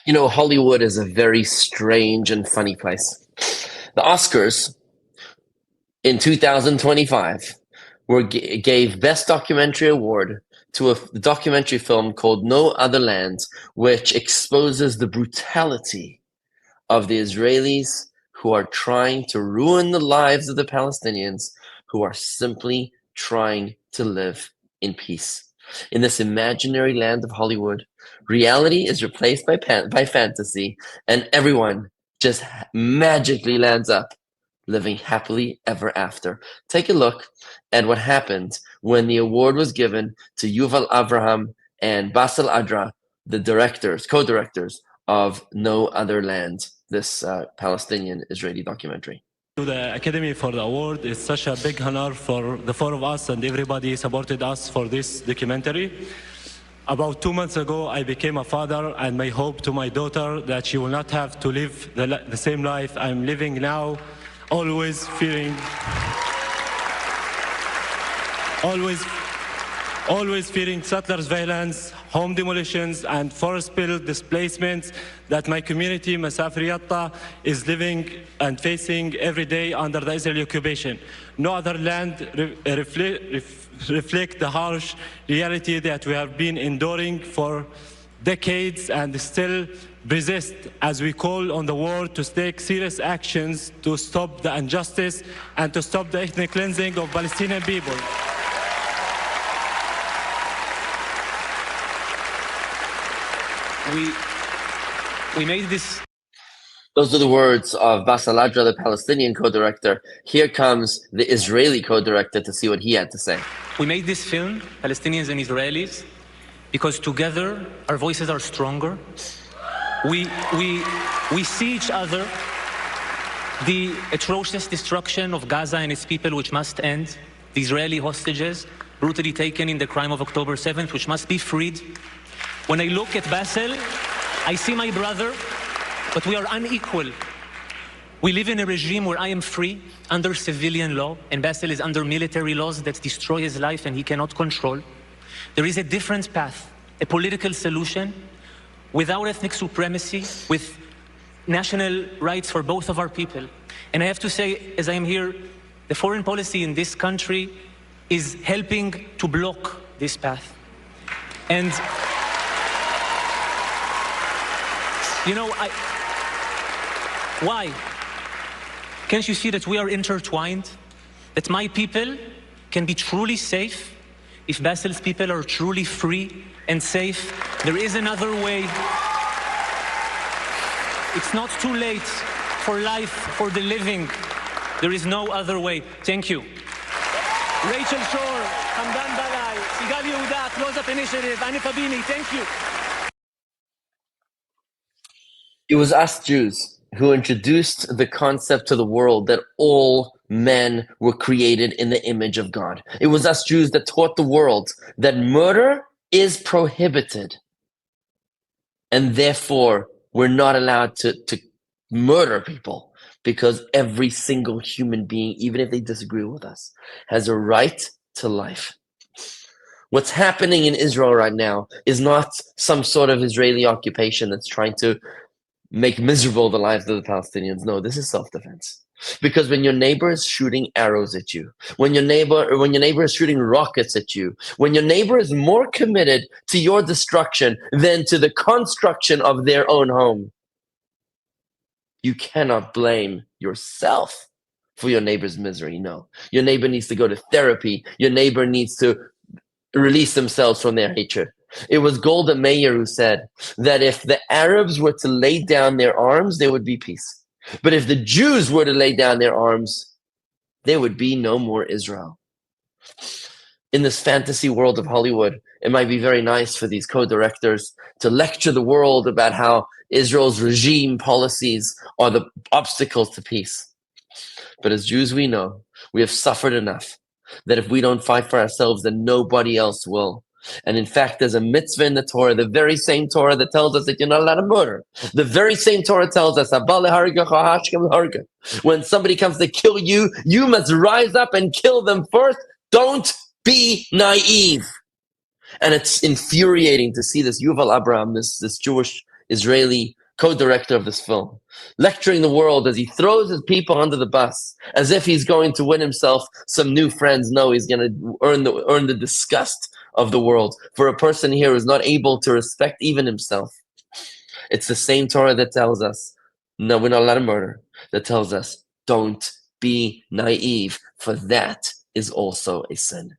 You know, Hollywood is a very strange and funny place. The Oscars in 2025 gave Best Documentary Award to a documentary film called No Other Land, which exposes the brutality of the Israelis who are trying to ruin the lives of the Palestinians who are simply trying to live in peace. In this imaginary land of Hollywood, reality is replaced by fantasy, and everyone just magically lands up living happily ever after. Take a look at what happened when the award was given to Yuval Avraham and Basel Adra, the co-directors of No Other Land, this Palestinian-Israeli documentary. To the Academy for the award. It's such a big honor for the four of us, and everybody supported us for this documentary. About 2 months ago, I became a father, and my hope to my daughter that she will not have to live the same life I'm living now, always fearing settlers' violence, home demolitions, and forest spill displacements that my community, Masafir Yatta, is living and facing every day under the Israeli occupation. No other land reflect the harsh reality that we have been enduring for decades and still resist, as we call on the world to take serious actions to stop the injustice and to stop the ethnic cleansing of Palestinian people. We made this. Those are the words of Basel Adra, the Palestinian co-director. Here comes the Israeli co-director to see what he had to say. We made this film, Palestinians and Israelis, because together our voices are stronger. We see each other. The atrocious destruction of Gaza and its people, which must end. The Israeli hostages brutally taken in the crime of October 7th, which must be freed. When I look at Basel, I see my brother, but we are unequal. We live in a regime where I am free under civilian law, and Basel is under military laws that destroy his life and he cannot control. There is a different path, a political solution without ethnic supremacy, with national rights for both of our people. And I have to say, as I am here, the foreign policy in this country is helping to block this path. And you know, why? Can't you see that we are intertwined? That my people can be truly safe if Basel's people are truly free and safe? There is another way. It's not too late for life, for the living. There is no other way. Thank you. Rachel Shore, Hamdan Balai, Sigal Yehuda, Close Up Initiative, Ani Fabini, thank you. It was us Jews who introduced the concept to the world that all men were created in the image of God. It was us Jews that taught the world that murder is prohibited. And therefore, we're not allowed to murder people, because every single human being, even if they disagree with us, has a right to life. What's happening in Israel right now is not some sort of Israeli occupation that's trying to make miserable the lives of the Palestinians. No, this is self-defense. Because when your neighbor is shooting arrows at you, when your neighbor is shooting rockets at you, when your neighbor is more committed to your destruction than to the construction of their own home, you cannot blame yourself for your neighbor's misery. No, your neighbor needs to go to therapy. Your neighbor needs to release themselves from their hatred. It was Golda Meir who said that if the Arabs were to lay down their arms, there would be peace. But if the Jews were to lay down their arms, there would be no more Israel. In this fantasy world of Hollywood, it might be very nice for these co-directors to lecture the world about how Israel's regime policies are the obstacles to peace. But as Jews, we know we have suffered enough that if we don't fight for ourselves, then nobody else will. And in fact, there's a mitzvah in the Torah, the very same Torah that tells us that you're not allowed to murder. The very same Torah tells us, when somebody comes to kill you, you must rise up and kill them first. Don't be naive. And it's infuriating to see this Yuval Abraham, this Jewish Israeli co-director of this film, lecturing the world as he throws his people under the bus, as if he's going to win himself some new friends. No, he's going to earn the disgust of the world for a person here who's not able to respect even himself. It's the same Torah that tells us, no, we're not allowed to murder, that tells us, don't be naive, for that is also a sin.